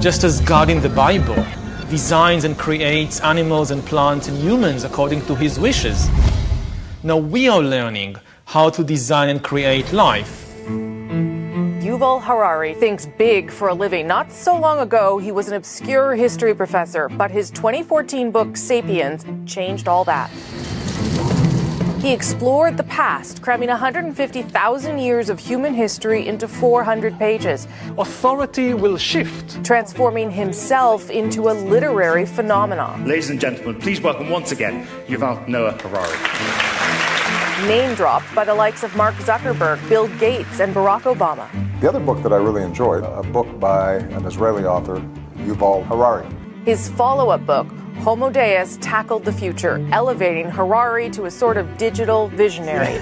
Just as God in the Bible designs and creates animals and plants and humans according to his wishes, now we are learning how to design and create life. Yuval Harari thinks big for a living. Not so long ago, he was an obscure history professor, but his 2014 book, Sapiens, changed all that. He explored the past, cramming 150,000 years of human history into 400 pages. Authority will shift, transforming himself into a literary phenomenon. Ladies and gentlemen, please welcome once again Yuval Noah Harari. Name dropped by the likes of Mark Zuckerberg, Bill Gates, and Barack Obama. The other book that I really enjoyed, a book by an Israeli author, Yuval Harari. His follow-up book, Homo Deus, tackled the future, elevating Harari to a sort of digital visionary.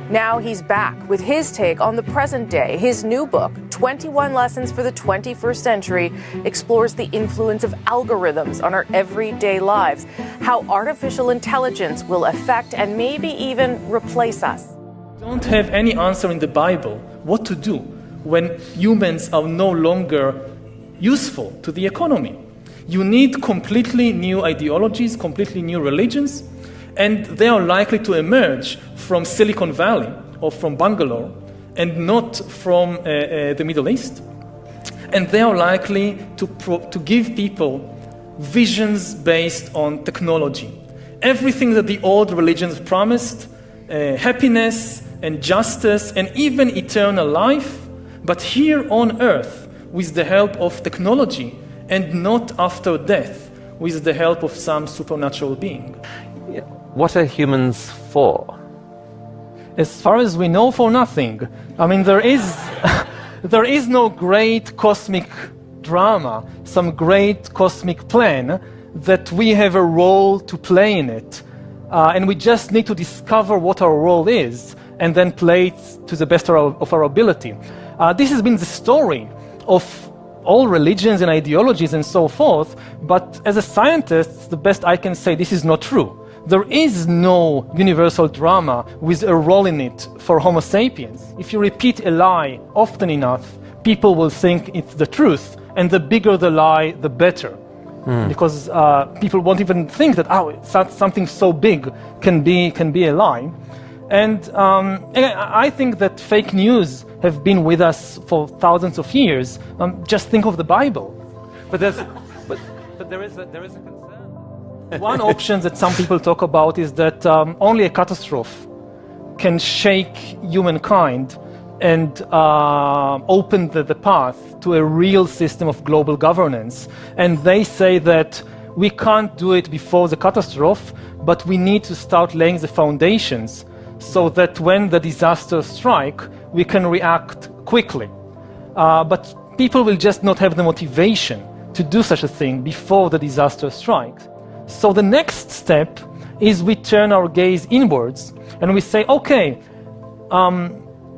Now he's back with his take on the present day. His new book, 21 Lessons for the 21st Century, explores the influence of algorithms on our everyday lives, how artificial intelligence will affect and maybe even replace us. Don't have any answer in the Bible what to do when humans are no longer useful to the economy. You need completely new ideologies, completely new religions, and they are likely to emerge from Silicon Valley or from Bangalore and not from the Middle East. And they are likely to give people visions based on technology. Everything that the old religions promised, happiness and justice and even eternal life, but here on earth with the help of technology and not after death with the help of some supernatural being. What are humans for? As far as we know, for nothing. I mean, there is no great cosmic drama, some great cosmic plan that we have a role to play in it. And we just need to discover what our role is and then play it to the best of our ability. This has been the story of all religions and ideologies and so forth, but as a scientist, the best I can say, this is not true. There is no universal drama with a role in it for Homo sapiens. If you repeat a lie often enough, people will think it's the truth, and the bigger the lie, the better. Because people won't even think that, something so big can be a lie. And I think that fake news have been with us for thousands of years. Just think of the Bible. But there is a concern. One option that some people talk about is that only a catastrophe can shake humankind and open the path to a real system of global governance. And they say that we can't do it before the catastrophe, but we need to start laying the foundations so that when the disasters strike, we can react quickly. But people will just not have the motivation to do such a thing before the disaster strikes. So the next step is we turn our gaze inwards and we say, okay,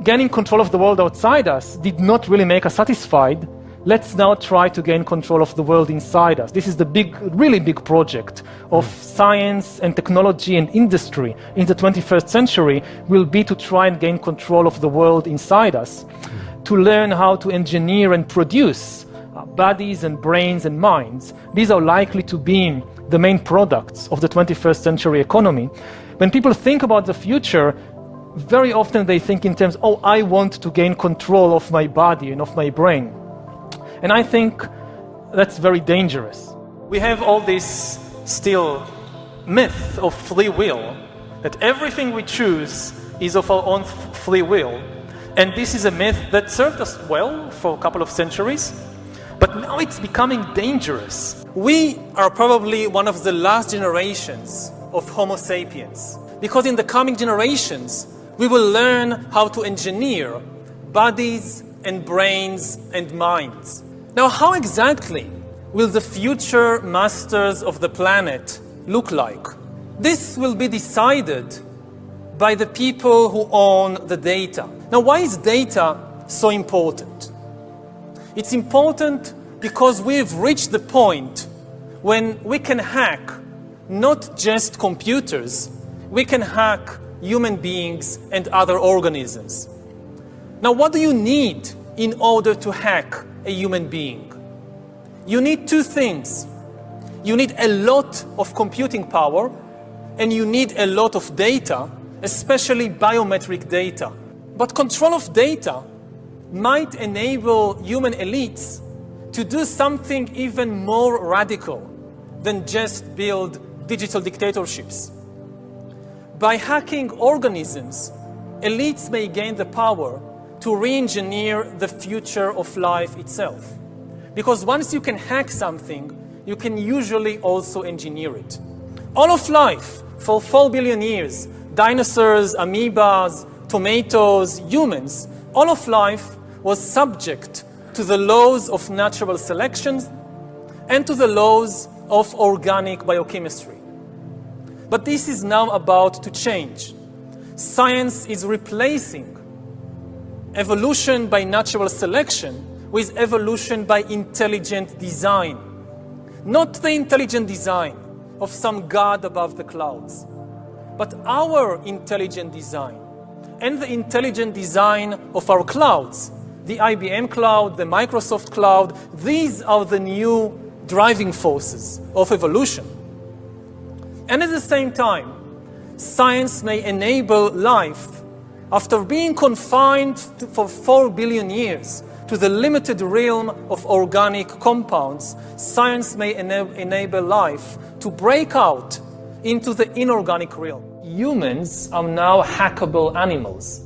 gaining control of the world outside us did not really make us satisfied. Let's now try to gain control of the world inside us. This is the really big project of science and technology and industry in the 21st century will be to try and gain control of the world inside us, to learn how to engineer and produce bodies and brains and minds. These are likely to be the main products of the 21st century economy. When people think about the future, very often they think in terms, I want to gain control of my body and of my brain. And I think that's very dangerous. We have all this still myth of free will, that everything we choose is of our own free will. And this is a myth that served us well for a couple of centuries, but now it's becoming dangerous. We are probably one of the last generations of Homo sapiens, because in the coming generations, we will learn how to engineer bodies and brains and minds. Now, how exactly will the future masters of the planet look like? This will be decided by the people who own the data. Now, why is data so important? It's important because we've reached the point when we can hack not just computers, we can hack human beings and other organisms. Now, what do you need in order to hack a human being? You need two things. You need a lot of computing power, and you need a lot of data, especially biometric data. But control of data might enable human elites to do something even more radical than just build digital dictatorships. By hacking organisms, elites may gain the power to re-engineer the future of life itself. Because once you can hack something, you can usually also engineer it. All of life, for 4 billion years, dinosaurs, amoebas, tomatoes, humans, all of life was subject to the laws of natural selection and to the laws of organic biochemistry. But this is now about to change. Science is replacing evolution by natural selection with evolution by intelligent design. Not the intelligent design of some god above the clouds, but our intelligent design and the intelligent design of our clouds. The IBM cloud, the Microsoft cloud, these are the new driving forces of evolution. And at the same time, science may enable life, after being confined for 4 billion years to the limited realm of organic compounds, science may enable life to break out into the inorganic realm. Humans are now hackable animals.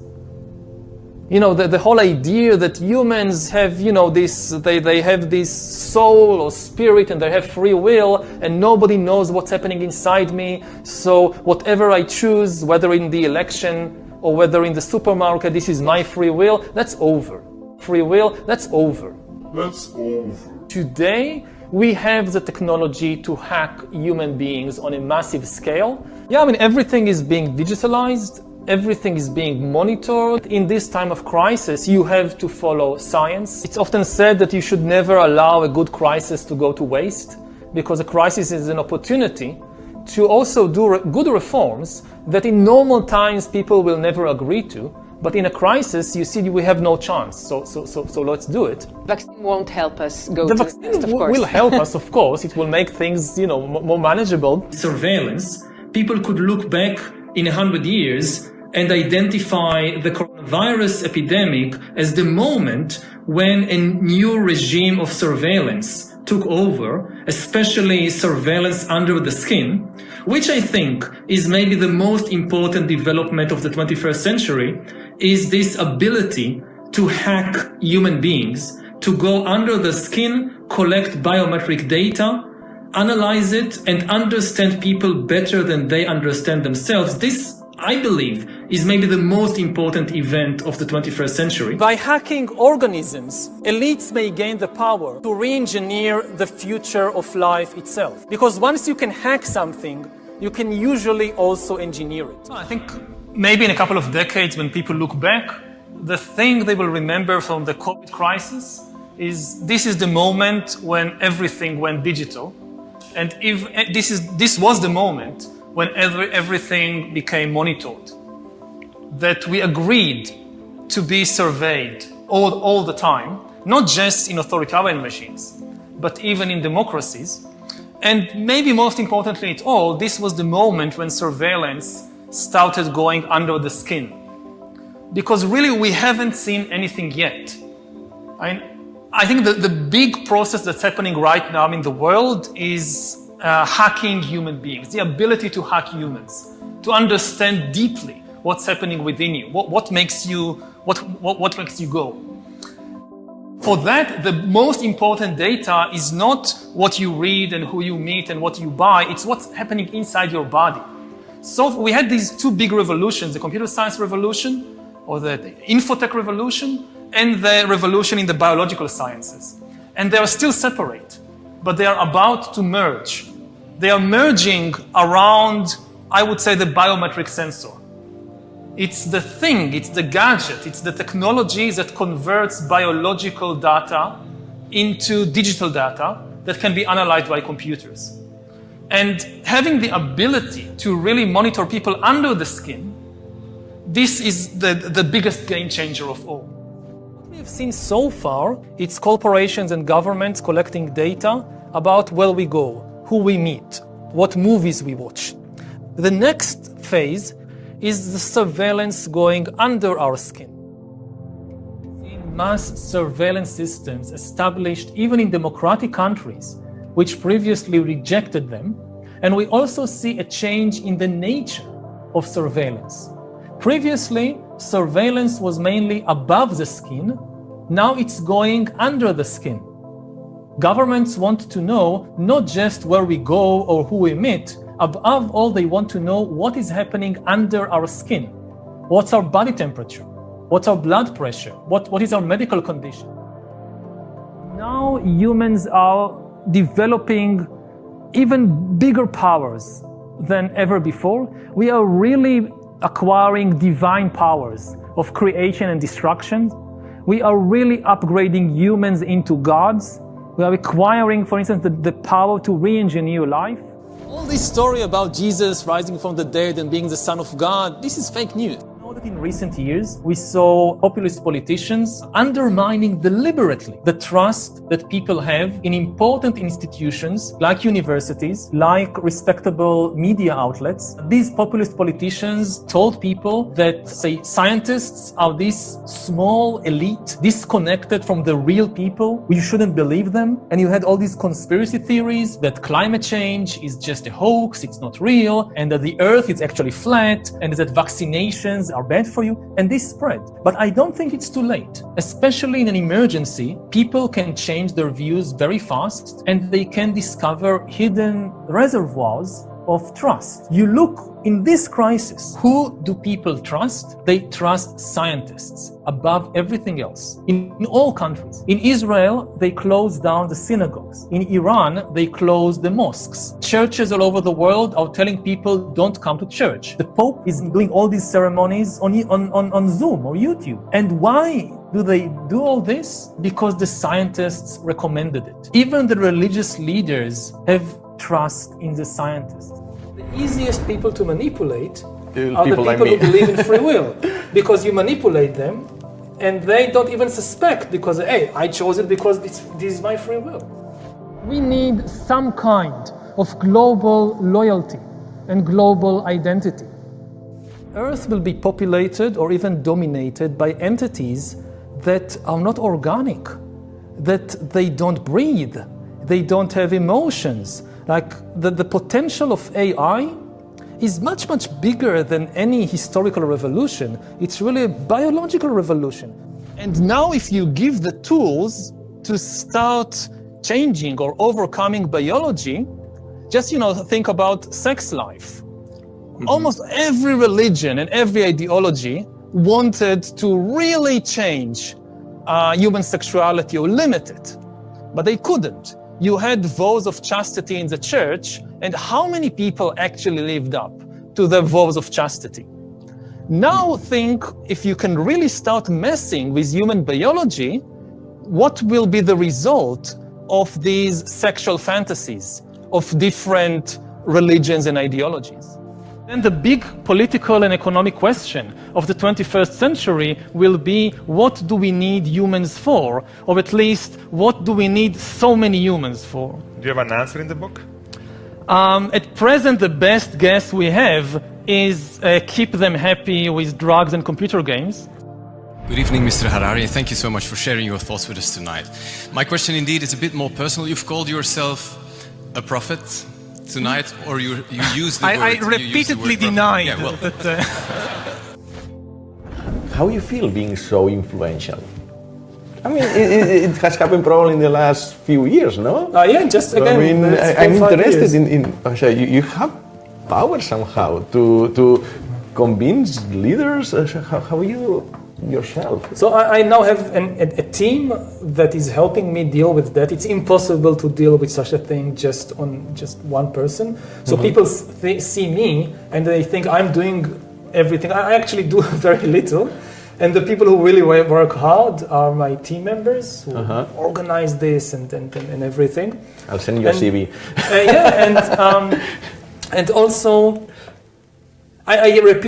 You know, the whole idea that humans have, you know, they have this soul or spirit and they have free will and nobody knows what's happening inside me. So whatever I choose, whether in the election or whether in the supermarket, this is my free will, that's over. Free will, that's over. That's over. Today, we have the technology to hack human beings on a massive scale. Yeah, I mean, everything is being digitalized. Everything is being monitored. In this time of crisis, you have to follow science. It's often said that you should never allow a good crisis to go to waste, because a crisis is an opportunity to also do good reforms that in normal times people will never agree to. But in a crisis, you see, we have no chance. So let's do it. Vaccine won't help us go the to vaccine next, of course. will help us, of course. It will make things, you know, more manageable. Surveillance, people could look back in 100 years and identify the coronavirus epidemic as the moment when a new regime of surveillance took over, especially surveillance under the skin, which I think is maybe the most important development of the 21st century, is this ability to hack human beings, to go under the skin, collect biometric data, analyze it, and understand people better than they understand themselves. This, I believe, is maybe the most important event of the 21st century. By hacking organisms, elites may gain the power to re-engineer the future of life itself. Because once you can hack something, you can usually also engineer it. I think maybe in a couple of decades, when people look back, the thing they will remember from the COVID crisis is this is the moment when everything went digital. And if this was the moment when everything became monitored, that we agreed to be surveyed all the time, not just in authoritarian regimes, but even in democracies. And maybe most importantly at all, this was the moment when surveillance started going under the skin. Because really we haven't seen anything yet. I think that the big process that's happening right now in the world is hacking human beings, the ability to hack humans, to understand deeply what's happening within you, what makes you go. For that, the most important data is not what you read and who you meet and what you buy, it's what's happening inside your body. So we had these two big revolutions, the computer science revolution, or the infotech revolution, and the revolution in the biological sciences. And they are still separate, but they are about to merge. They are merging around, I would say, the biometric sensor. It's the thing, it's the gadget, it's the technology that converts biological data into digital data that can be analyzed by computers. And having the ability to really monitor people under the skin, this is the biggest game changer of all. Let me We've seen so far, it's corporations and governments collecting data about where we go, who we meet, what movies we watch. The next phase is the surveillance going under our skin. Mass surveillance systems established even in democratic countries, which previously rejected them. And we also see a change in the nature of surveillance. Previously, surveillance was mainly above the skin. Now it's going under the skin. Governments want to know not just where we go or who we meet. Above all, they want to know what is happening under our skin. What's our body temperature? What's our blood pressure? What is our medical condition? Now humans are developing even bigger powers than ever before. We are really acquiring divine powers of creation and destruction. We are really upgrading humans into gods. We are acquiring, for instance, the power to re-engineer life. All this story about Jesus rising from the dead and being the Son of God, this is fake news. That in recent years, we saw populist politicians undermining deliberately the trust that people have in important institutions like universities, like respectable media outlets. These populist politicians told people that, say, scientists are this small elite, disconnected from the real people. You shouldn't believe them. And you had all these conspiracy theories that climate change is just a hoax, it's not real, and that the earth is actually flat, and that vaccinations are bad for you, and this spread. But I don't think it's too late. Especially in an emergency, people can change their views very fast, and they can discover hidden reservoirs of trust. You look in this crisis, who do people trust? They trust scientists above everything else. In all countries. In Israel, they closed down the synagogues. In Iran, they closed the mosques. Churches all over the world are telling people don't come to church. The Pope is doing all these ceremonies on Zoom or YouTube. And why do they do all this? Because the scientists recommended it. Even the religious leaders have trust in the scientists. The easiest people to manipulate are the people like who believe in free will, because you manipulate them and they don't even suspect, because, hey, I chose it because this is my free will. We need some kind of global loyalty and global identity. Earth will be populated or even dominated by entities that are not organic, that they don't breathe, they don't have emotions. Like the potential of AI is much, much bigger than any historical revolution. It's really a biological revolution. And now if you give the tools to start changing or overcoming biology, just, think about sex life. Mm-hmm. Almost every religion and every ideology wanted to really change human sexuality or limit it, but they couldn't. You had vows of chastity in the church, and how many people actually lived up to the vows of chastity? Now think, if you can really start messing with human biology, what will be the result of these sexual fantasies of different religions and ideologies? Then the big political and economic question of the 21st century will be, what do we need humans for? Or at least, what do we need so many humans for? Do you have an answer in the book? At present, the best guess we have is keep them happy with drugs and computer games. Good evening, Mr. Harari. Thank you so much for sharing your thoughts with us tonight. My question indeed is a bit more personal. You've called yourself a prophet tonight, or you use the word. I repeatedly denied. Yeah, well. How you feel being so influential? I mean, it has happened probably in the last few years, no? Yeah, just again. I mean, I'm interested in you have power somehow to convince leaders. How you yourself? So I now have a team that is helping me deal with that. It's impossible to deal with such a thing just one person. So people see me and they think I'm doing everything. I actually do very little. And the people who really work hard are my team members who organize this and everything. I'll send you a CV. And also I repeat